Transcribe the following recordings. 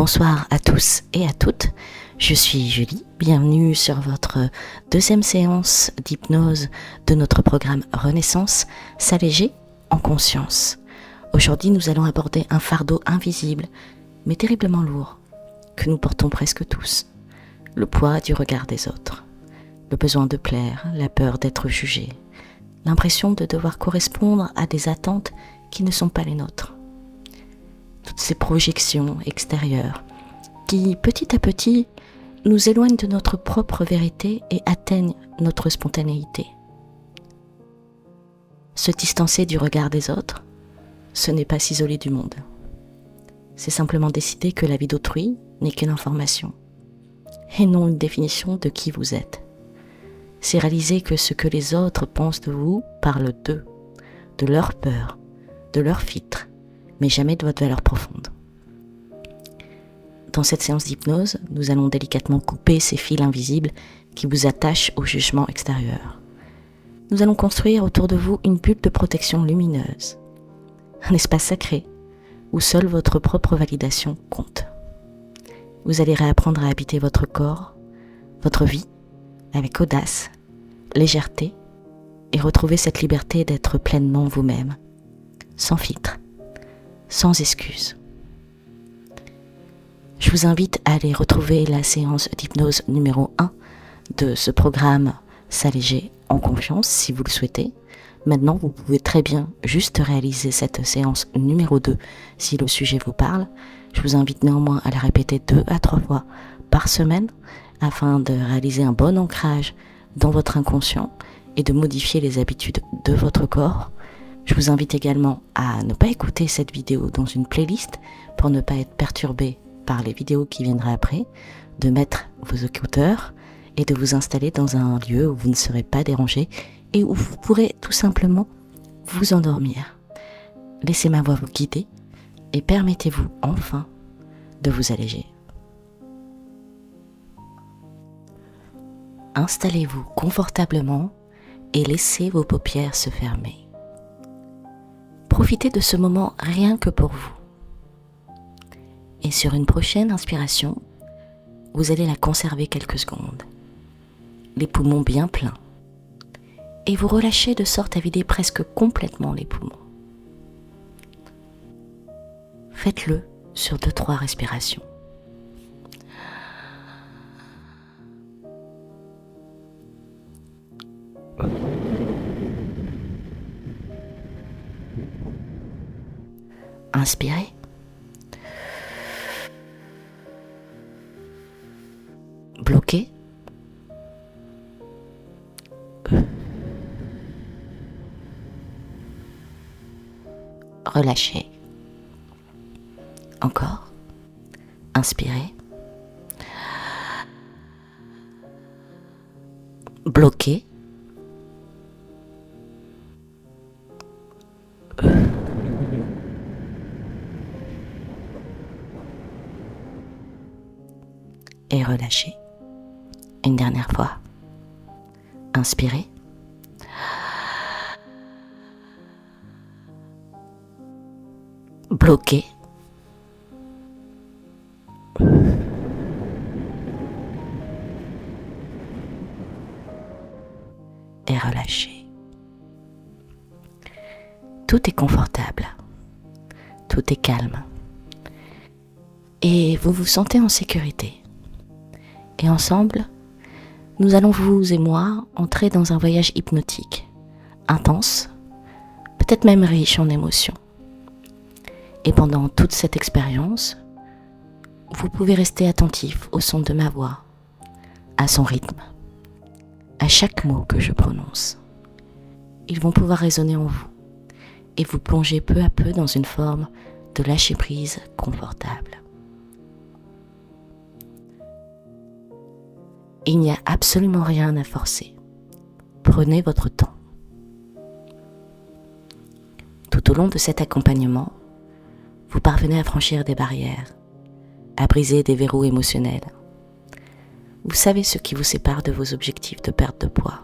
Bonsoir à tous et à toutes, je suis Julie, bienvenue sur votre deuxième séance d'hypnose de notre programme Renaissance, s'alléger en conscience. Aujourd'hui nous allons aborder un fardeau invisible mais terriblement lourd que nous portons presque tous, le poids du regard des autres, le besoin de plaire, la peur d'être jugé, l'impression de devoir correspondre à des attentes qui ne sont pas les nôtres. Toutes ces projections extérieures qui, petit à petit, nous éloignent de notre propre vérité et atteignent notre spontanéité. Se distancer du regard des autres, ce n'est pas s'isoler du monde. C'est simplement décider que la vie d'autrui n'est qu'une information, et non une définition de qui vous êtes. C'est réaliser que ce que les autres pensent de vous parle d'eux, de leur peur, de leur filtre, mais jamais de votre valeur profonde. Dans cette séance d'hypnose, nous allons délicatement couper ces fils invisibles qui vous attachent au jugement extérieur. Nous allons construire autour de vous une bulle de protection lumineuse, un espace sacré où seule votre propre validation compte. Vous allez réapprendre à habiter votre corps, votre vie, avec audace, légèreté, et retrouver cette liberté d'être pleinement vous-même, sans filtre, sans excuse. Je vous invite à aller retrouver la séance d'hypnose numéro 1 de ce programme S'alléger en confiance si vous le souhaitez. Maintenant, vous pouvez très bien juste réaliser cette séance numéro 2 si le sujet vous parle. Je vous invite néanmoins à la répéter 2 à 3 fois par semaine afin de réaliser un bon ancrage dans votre inconscient et de modifier les habitudes de votre corps. Je vous invite également à ne pas écouter cette vidéo dans une playlist pour ne pas être perturbé par les vidéos qui viendraient après, de mettre vos écouteurs et de vous installer dans un lieu où vous ne serez pas dérangé et où vous pourrez tout simplement vous endormir. Laissez ma voix vous guider et permettez-vous enfin de vous alléger. Installez-vous confortablement et laissez vos paupières se fermer. Profitez de ce moment rien que pour vous. Et sur une prochaine inspiration, vous allez la conserver quelques secondes, les poumons bien pleins, et vous relâchez de sorte à vider presque complètement les poumons. Faites-le sur 2-3 respirations. Inspirez. Bloquez. Relâchez. Encore. Inspirez. Bloquez. Et relâchez. Une dernière fois. Inspirez. Bloquez. Et relâchez. Tout est confortable. Tout est calme. Et vous vous sentez en sécurité. Et ensemble, nous allons, vous et moi, entrer dans un voyage hypnotique, intense, peut-être même riche en émotions. Et pendant toute cette expérience, vous pouvez rester attentif au son de ma voix, à son rythme, à chaque mot que je prononce. Ils vont pouvoir résonner en vous et vous plonger peu à peu dans une forme de lâcher-prise confortable. Il n'y a absolument rien à forcer. Prenez votre temps. Tout au long de cet accompagnement, vous parvenez à franchir des barrières, à briser des verrous émotionnels. Vous savez ce qui vous sépare de vos objectifs de perte de poids.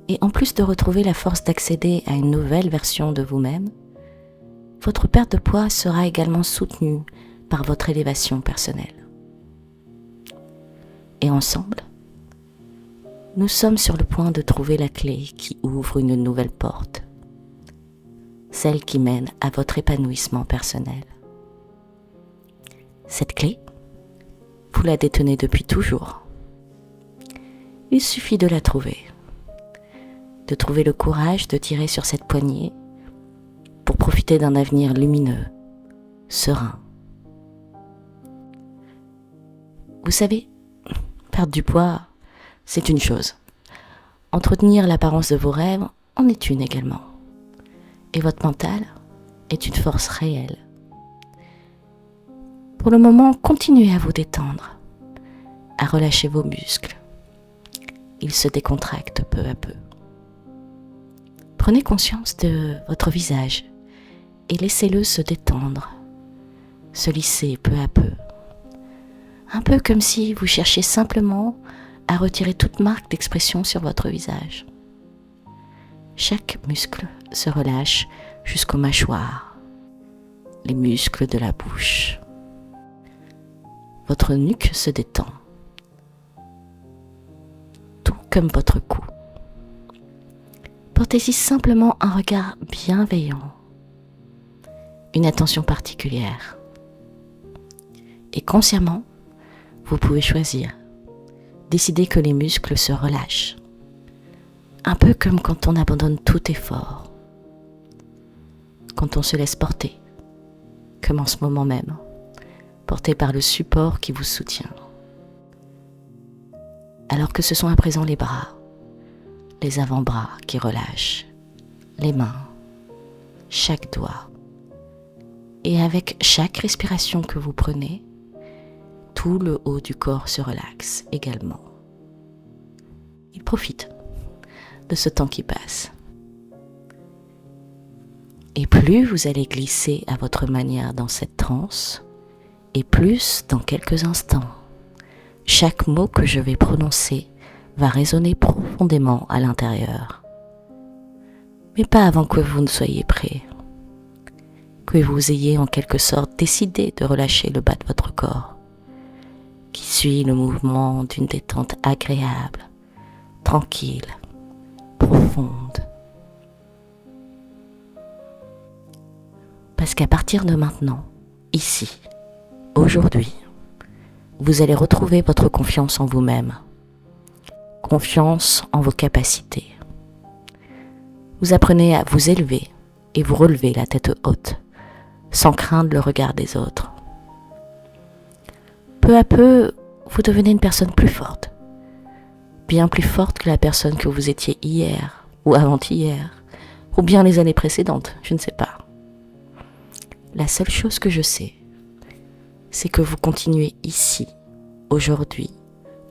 Et en plus de retrouver la force d'accéder à une nouvelle version de vous-même, votre perte de poids sera également soutenue par votre élévation personnelle. Et ensemble, nous sommes sur le point de trouver la clé qui ouvre une nouvelle porte, celle qui mène à votre épanouissement personnel. Cette clé, vous la détenez depuis toujours. Il suffit de la trouver, de trouver le courage de tirer sur cette poignée pour profiter d'un avenir lumineux, serein. Vous savez, perdre du poids, c'est une chose. Entretenir l'apparence de vos rêves en est une également. Et votre mental est une force réelle. Pour le moment, continuez à vous détendre, à relâcher vos muscles. Ils se décontractent peu à peu. Prenez conscience de votre visage et laissez-le se détendre, se lisser peu à peu. Un peu comme si vous cherchiez simplement à retirer toute marque d'expression sur votre visage. Chaque muscle se relâche jusqu'aux mâchoires, les muscles de la bouche. Votre nuque se détend, tout comme votre cou. Portez-y simplement un regard bienveillant, une attention particulière. Et consciemment, vous pouvez choisir, décider que les muscles se relâchent. Un peu comme quand on abandonne tout effort, quand on se laisse porter, comme en ce moment même, porté par le support qui vous soutient. Alors que ce sont à présent les bras, les avant-bras qui relâchent, les mains, chaque doigt. Et avec chaque respiration que vous prenez, tout le haut du corps se relaxe également. Il profite de ce temps qui passe. Et plus vous allez glisser à votre manière dans cette transe, et plus dans quelques instants, chaque mot que je vais prononcer va résonner profondément à l'intérieur. Mais pas avant que vous ne soyez prêt, que vous ayez en quelque sorte décidé de relâcher le bas de votre corps, qui suit le mouvement d'une détente agréable, tranquille, profonde. Parce qu'à partir de maintenant, ici, aujourd'hui, vous allez retrouver votre confiance en vous-même, confiance en vos capacités. Vous apprenez à vous élever et vous relever la tête haute, sans craindre le regard des autres. Peu à peu, vous devenez une personne plus forte, bien plus forte que la personne que vous étiez hier ou avant-hier, ou bien les années précédentes, je ne sais pas. La seule chose que je sais, c'est que vous continuez ici, aujourd'hui,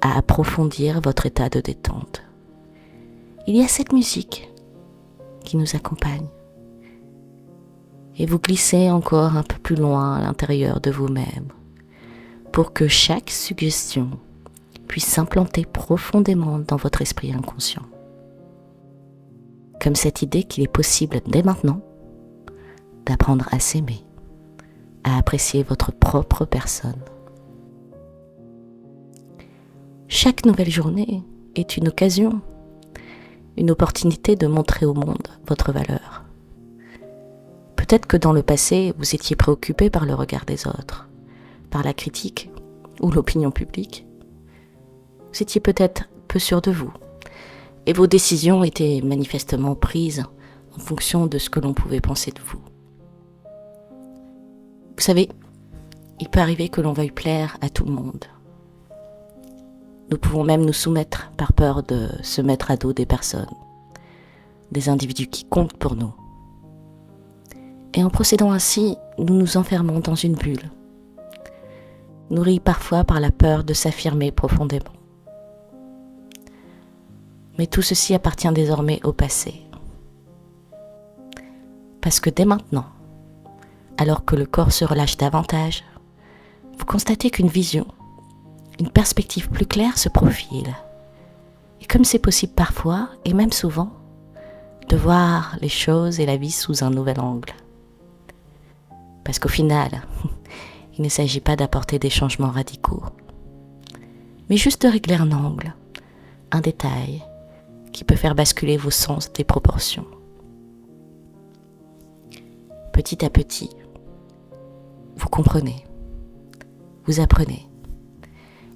à approfondir votre état de détente. Il y a cette musique qui nous accompagne. Et vous glissez encore un peu plus loin à l'intérieur de vous-même pour que chaque suggestion puisse s'implanter profondément dans votre esprit inconscient. Comme cette idée qu'il est possible dès maintenant d'apprendre à s'aimer, à apprécier votre propre personne. Chaque nouvelle journée est une occasion, une opportunité de montrer au monde votre valeur. Peut-être que dans le passé, vous étiez préoccupé par le regard des autres, par la critique ou l'opinion publique. Vous étiez peut-être peu sûr de vous, et vos décisions étaient manifestement prises en fonction de ce que l'on pouvait penser de vous. Vous savez, il peut arriver que l'on veuille plaire à tout le monde. Nous pouvons même nous soumettre par peur de se mettre à dos des personnes, des individus qui comptent pour nous. Et en procédant ainsi, nous nous enfermons dans une bulle, nourris parfois par la peur de s'affirmer profondément. Mais tout ceci appartient désormais au passé. Parce que dès maintenant, alors que le corps se relâche davantage, vous constatez qu'une vision, une perspective plus claire se profile. Et comme c'est possible parfois, et même souvent, de voir les choses et la vie sous un nouvel angle. Parce qu'au final, Il ne s'agit pas d'apporter des changements radicaux, mais juste de régler un angle, un détail qui peut faire basculer vos sens des proportions. Petit à petit, vous comprenez, vous apprenez,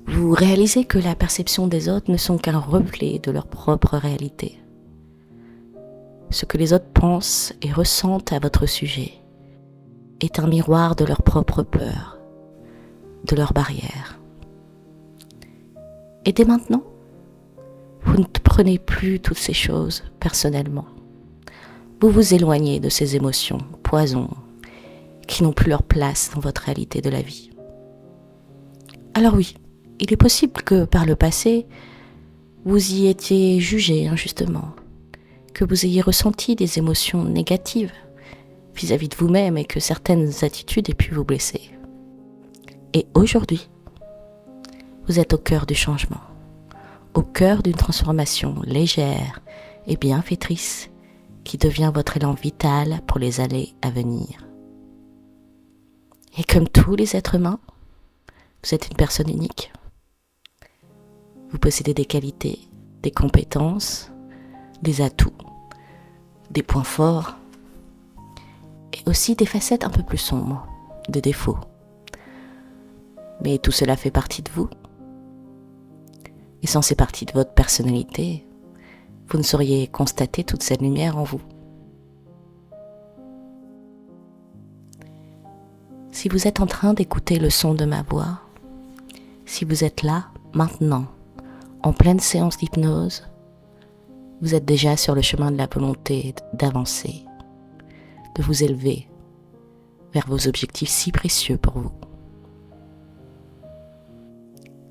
vous réalisez que la perception des autres ne sont qu'un reflet de leur propre réalité. Ce que les autres pensent et ressentent à votre sujet est un miroir de leur propre peur, de leurs barrières. Et dès maintenant, vous ne prenez plus toutes ces choses personnellement. Vous vous éloignez de ces émotions, poisons, qui n'ont plus leur place dans votre réalité de la vie. Alors oui, il est possible que par le passé, vous y étiez jugé injustement, que vous ayez ressenti des émotions négatives vis-à-vis de vous-même et que certaines attitudes aient pu vous blesser. Et aujourd'hui, vous êtes au cœur du changement, au cœur d'une transformation légère et bienfaitrice qui devient votre élan vital pour les années à venir. Et comme tous les êtres humains, vous êtes une personne unique. Vous possédez des qualités, des compétences, des atouts, des points forts et aussi des facettes un peu plus sombres, des défauts. Mais tout cela fait partie de vous. Et sans ces parties de votre personnalité, vous ne sauriez constater toute cette lumière en vous. Si vous êtes en train d'écouter le son de ma voix, si vous êtes là, maintenant, en pleine séance d'hypnose, vous êtes déjà sur le chemin de la volonté d'avancer, de vous élever vers vos objectifs si précieux pour vous.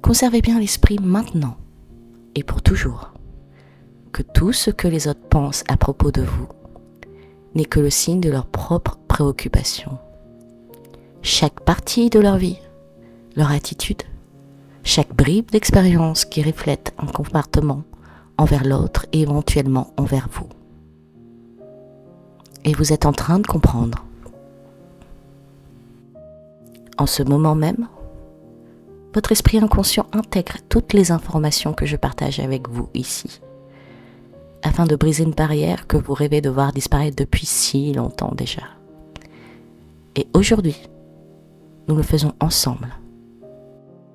Conservez bien l'esprit maintenant et pour toujours que tout ce que les autres pensent à propos de vous n'est que le signe de leur propre préoccupation. Chaque partie de leur vie, leur attitude, chaque bribe d'expérience qui reflète un comportement envers l'autre et éventuellement envers vous. Et vous êtes en train de comprendre. En ce moment même, votre esprit inconscient intègre toutes les informations que je partage avec vous ici, afin de briser une barrière que vous rêvez de voir disparaître depuis si longtemps déjà. Et aujourd'hui, nous le faisons ensemble.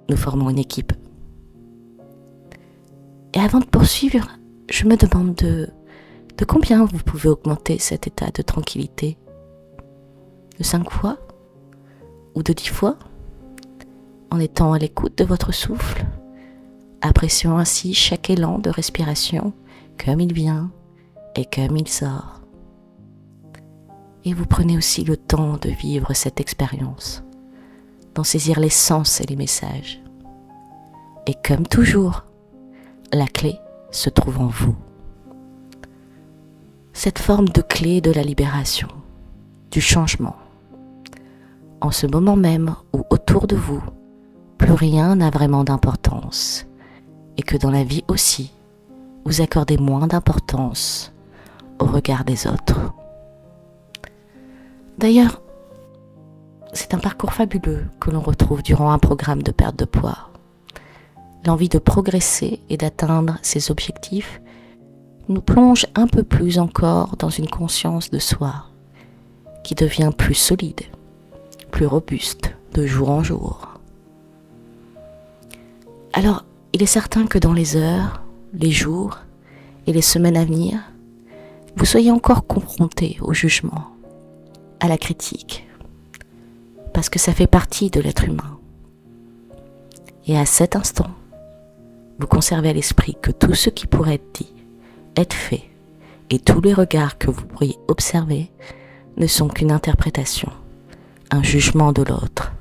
Nous formons une équipe. Et avant de poursuivre, je me demande de combien vous pouvez augmenter cet état de tranquillité. De 5 fois ou de 10 fois, en étant à l'écoute de votre souffle, appréciant ainsi chaque élan de respiration comme il vient et comme il sort. Et vous prenez aussi le temps de vivre cette expérience, d'en saisir les sens et les messages. Et comme toujours, la clé se trouve en vous. Cette forme de clé de la libération, du changement. En ce moment même où autour de vous, plus rien n'a vraiment d'importance et que dans la vie aussi, vous accordez moins d'importance au regard des autres. D'ailleurs, c'est un parcours fabuleux que l'on retrouve durant un programme de perte de poids. L'envie de progresser et d'atteindre ses objectifs nous plonge un peu plus encore dans une conscience de soi qui devient plus solide, plus robuste de jour en jour. Alors, il est certain que dans les heures, les jours et les semaines à venir, vous soyez encore confrontés au jugement, à la critique, parce que ça fait partie de l'être humain. Et à cet instant, vous conservez à l'esprit que tout ce qui pourrait être dit, être fait, et tous les regards que vous pourriez observer ne sont qu'une interprétation, un jugement de l'autre,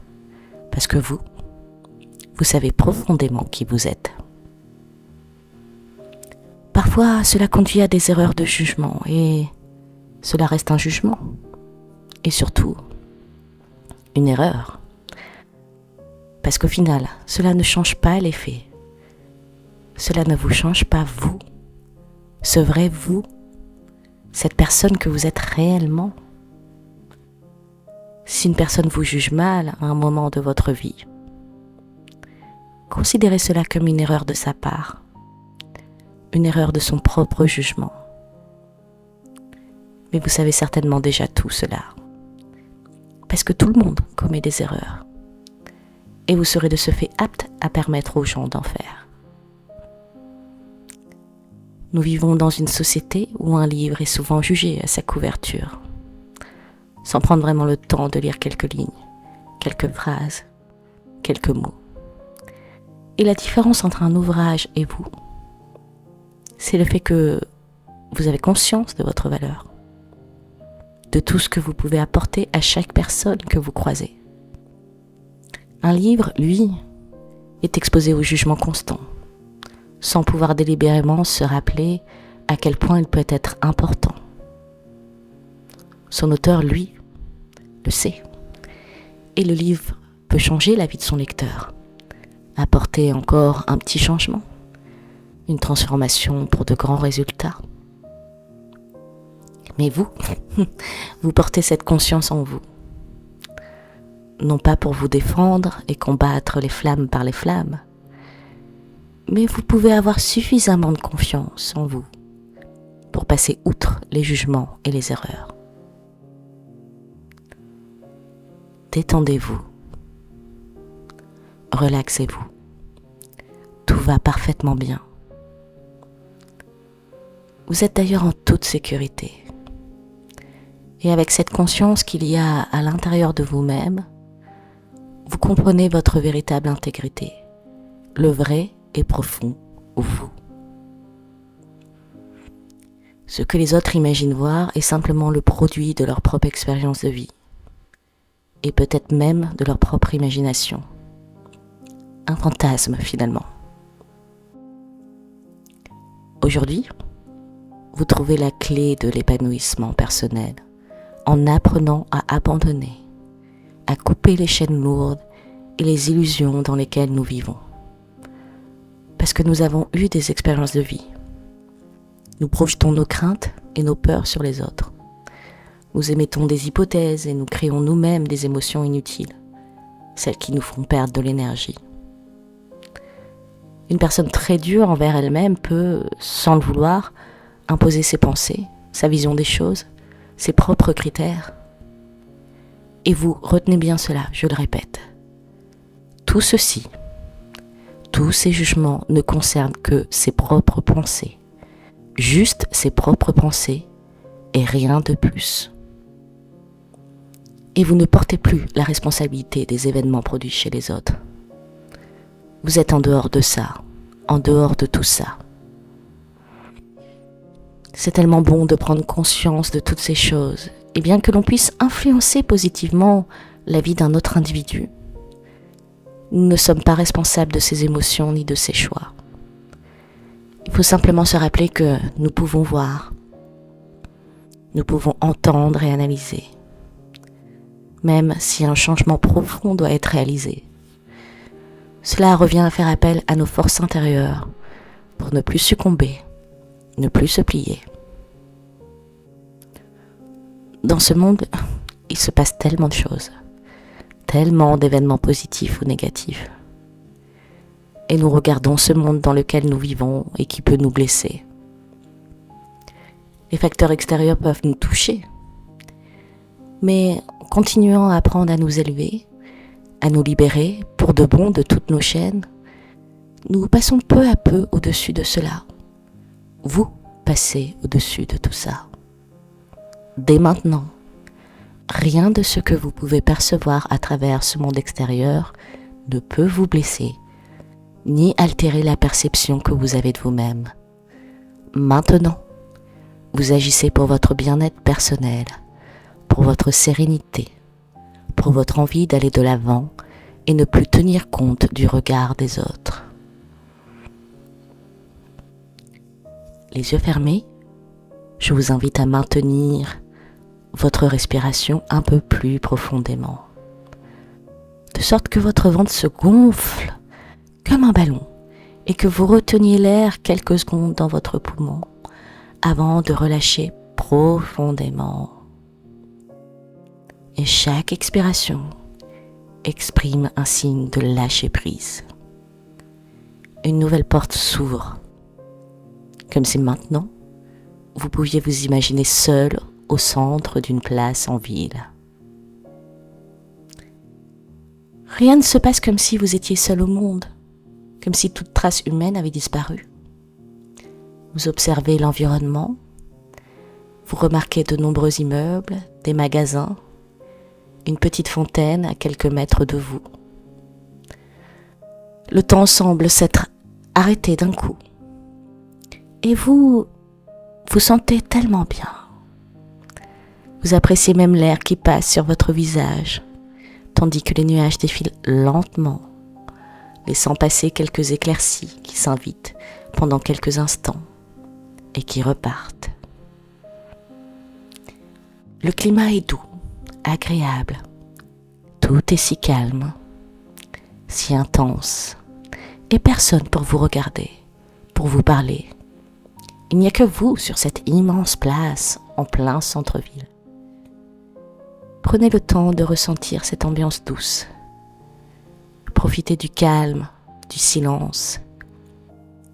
parce que vous savez profondément qui vous êtes. Parfois, cela conduit à des erreurs de jugement, et cela reste un jugement, et surtout, une erreur. Parce qu'au final, cela ne change pas les faits. Cela ne vous change pas vous, ce vrai vous, cette personne que vous êtes réellement. Si une personne vous juge mal à un moment de votre vie, considérez cela comme une erreur de sa part, une erreur de son propre jugement. Mais vous savez certainement déjà tout cela, parce que tout le monde commet des erreurs, et vous serez de ce fait apte à permettre aux gens d'en faire. Nous vivons dans une société où un livre est souvent jugé à sa couverture, sans prendre vraiment le temps de lire quelques lignes, quelques phrases, quelques mots. Et la différence entre un ouvrage et vous, c'est le fait que vous avez conscience de votre valeur, de tout ce que vous pouvez apporter à chaque personne que vous croisez. Un livre, lui, est exposé au jugement constant, sans pouvoir délibérément se rappeler à quel point il peut être important. Son auteur, lui, le sait. Et le livre peut changer la vie de son lecteur, apporter encore un petit changement, une transformation pour de grands résultats. Mais vous, vous portez cette conscience en vous. Non pas pour vous défendre et combattre les flammes par les flammes, mais vous pouvez avoir suffisamment de confiance en vous pour passer outre les jugements et les erreurs. Détendez-vous, relaxez-vous, tout va parfaitement bien. Vous êtes d'ailleurs en toute sécurité. Et avec cette conscience qu'il y a à l'intérieur de vous-même, vous comprenez votre véritable intégrité, le vrai et profond vous. Ce que les autres imaginent voir est simplement le produit de leur propre expérience de vie, et peut-être même de leur propre imagination. Un fantasme finalement. Aujourd'hui, vous trouvez la clé de l'épanouissement personnel en apprenant à abandonner, à couper les chaînes lourdes et les illusions dans lesquelles nous vivons. Parce que nous avons eu des expériences de vie. Nous projetons nos craintes et nos peurs sur les autres. Nous émettons des hypothèses et nous créons nous-mêmes des émotions inutiles, celles qui nous font perdre de l'énergie. Une personne très dure envers elle-même peut, sans le vouloir, imposer ses pensées, sa vision des choses, ses propres critères. Et vous retenez bien cela, je le répète. Tout ceci, tous ces jugements ne concernent que ses propres pensées, juste ses propres pensées et rien de plus. Et vous ne portez plus la responsabilité des événements produits chez les autres. Vous êtes en dehors de ça, en dehors de tout ça. C'est tellement bon de prendre conscience de toutes ces choses, et bien que l'on puisse influencer positivement la vie d'un autre individu, nous ne sommes pas responsables de ses émotions ni de ses choix. Il faut simplement se rappeler que nous pouvons voir, nous pouvons entendre et analyser, même si un changement profond doit être réalisé. Cela revient à faire appel à nos forces intérieures pour ne plus succomber, ne plus se plier. Dans ce monde, il se passe tellement de choses, tellement d'événements positifs ou négatifs. Et nous regardons ce monde dans lequel nous vivons et qui peut nous blesser. Les facteurs extérieurs peuvent nous toucher, mais en continuant à apprendre à nous élever, à nous libérer pour de bon de toutes nos chaînes, nous passons peu à peu au-dessus de cela. Vous passez au-dessus de tout ça. Dès maintenant, rien de ce que vous pouvez percevoir à travers ce monde extérieur ne peut vous blesser, ni altérer la perception que vous avez de vous-même. Maintenant, vous agissez pour votre bien-être personnel, pour votre sérénité, pour votre envie d'aller de l'avant et ne plus tenir compte du regard des autres. Les yeux fermés, je vous invite à maintenir votre respiration un peu plus profondément, de sorte que votre ventre se gonfle comme un ballon et que vous reteniez l'air quelques secondes dans votre poumon avant de relâcher profondément. Et chaque expiration exprime un signe de lâcher prise. Une nouvelle porte s'ouvre, comme si maintenant, vous pouviez vous imaginer seul au centre d'une place en ville. Rien ne se passe comme si vous étiez seul au monde, comme si toute trace humaine avait disparu. Vous observez l'environnement, vous remarquez de nombreux immeubles, des magasins, une petite fontaine à quelques mètres de vous. Le temps semble s'être arrêté d'un coup. Et vous sentez tellement bien. Vous appréciez même l'air qui passe sur votre visage, tandis que les nuages défilent lentement, laissant passer quelques éclaircies qui s'invitent pendant quelques instants et qui repartent. Le climat est doux, agréable. Tout est si calme, si intense, et personne pour vous regarder, pour vous parler. Il n'y a que vous sur cette immense place en plein centre-ville. Prenez le temps de ressentir cette ambiance douce. Profitez du calme, du silence.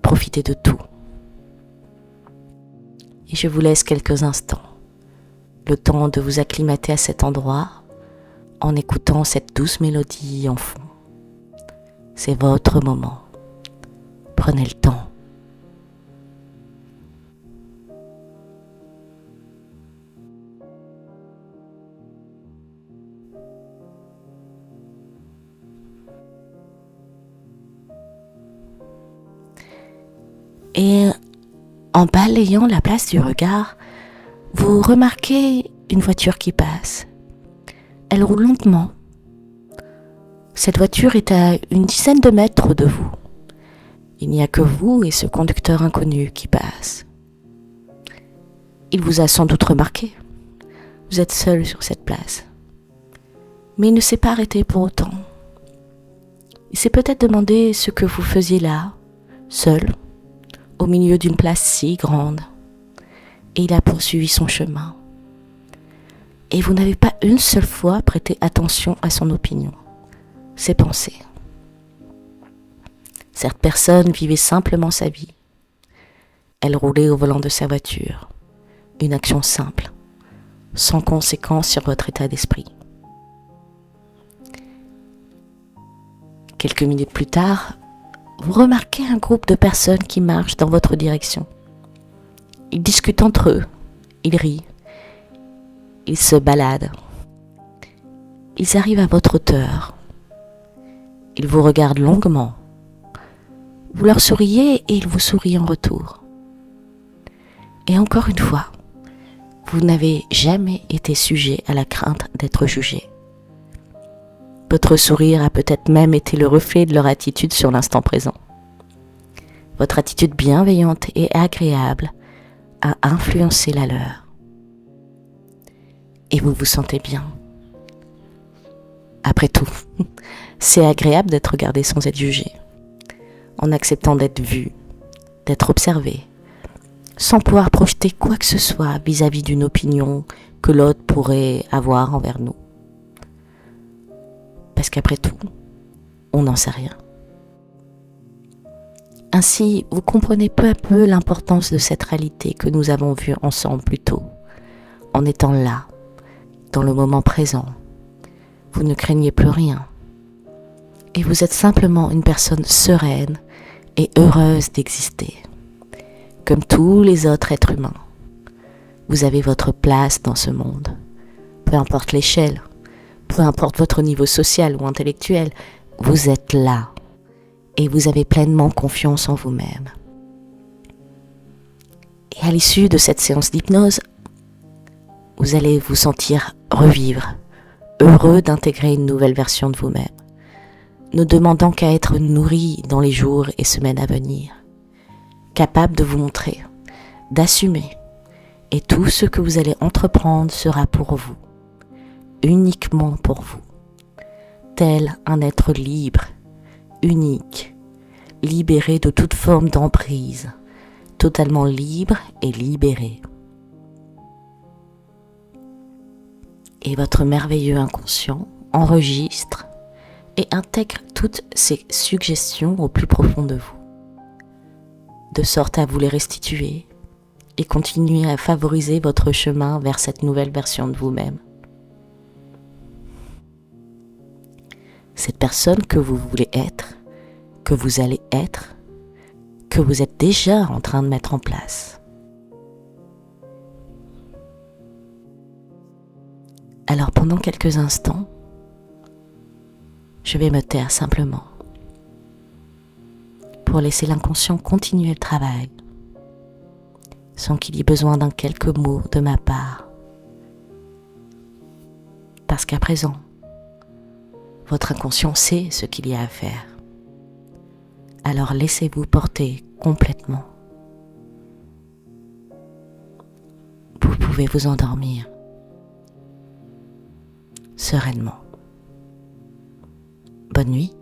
Profitez de tout. Et je vous laisse quelques instants, le temps de vous acclimater à cet endroit en écoutant cette douce mélodie en fond. C'est votre moment. Prenez le temps. Et en balayant la place du regard, vous remarquez une voiture qui passe. Elle roule lentement. Cette voiture est à une dizaine de mètres de vous. Il n'y a que vous et ce conducteur inconnu qui passe. Il vous a sans doute remarqué. Vous êtes seul sur cette place. Mais il ne s'est pas arrêté pour autant. Il s'est peut-être demandé ce que vous faisiez là, seul, au milieu d'une place si grande, et il a poursuivi son chemin. Et vous n'avez pas une seule fois prêté attention à son opinion, ses pensées. Cette personne vivait simplement sa vie. Elle roulait au volant de sa voiture, une action simple, sans conséquence sur votre état d'esprit. Quelques minutes plus tard, vous remarquez un groupe de personnes qui marchent dans votre direction. Ils discutent entre eux, ils rient, ils se baladent. Ils arrivent à votre hauteur. Ils vous regardent longuement. Vous leur souriez et ils vous sourient en retour. Et encore une fois, vous n'avez jamais été sujet à la crainte d'être jugé. Votre sourire a peut-être même été le reflet de leur attitude sur l'instant présent. Votre attitude bienveillante et agréable a influencé la leur. Et vous vous sentez bien. Après tout, c'est agréable d'être regardé sans être jugé, en acceptant d'être vu, d'être observé, sans pouvoir projeter quoi que ce soit vis-à-vis d'une opinion que l'autre pourrait avoir envers nous. Parce qu'après tout, on n'en sait rien. Ainsi, vous comprenez peu à peu l'importance de cette réalité que nous avons vue ensemble plus tôt, en étant là, dans le moment présent. Vous ne craignez plus rien. Et vous êtes simplement une personne sereine et heureuse d'exister. Comme tous les autres êtres humains, vous avez votre place dans ce monde. Peu importe l'échelle, peu importe votre niveau social ou intellectuel, vous êtes là et vous avez pleinement confiance en vous-même. Et à l'issue de cette séance d'hypnose, vous allez vous sentir revivre, heureux d'intégrer une nouvelle version de vous-même, ne demandant qu'à être nourri dans les jours et semaines à venir, capable de vous montrer, d'assumer, et tout ce que vous allez entreprendre sera pour vous, uniquement pour vous, tel un être libre, unique, libéré de toute forme d'emprise, totalement libre et libéré. Et votre merveilleux inconscient enregistre et intègre toutes ces suggestions au plus profond de vous, de sorte à vous les restituer et continuer à favoriser votre chemin vers cette nouvelle version de vous-même. Cette personne que vous voulez être, que vous allez être, que vous êtes déjà en train de mettre en place. Alors pendant quelques instants, je vais me taire simplement pour laisser l'inconscient continuer le travail sans qu'il y ait besoin d'un quelques mots de ma part. Parce qu'à présent, votre inconscient sait ce qu'il y a à faire. Alors laissez-vous porter complètement. Vous pouvez vous endormir sereinement. Bonne nuit.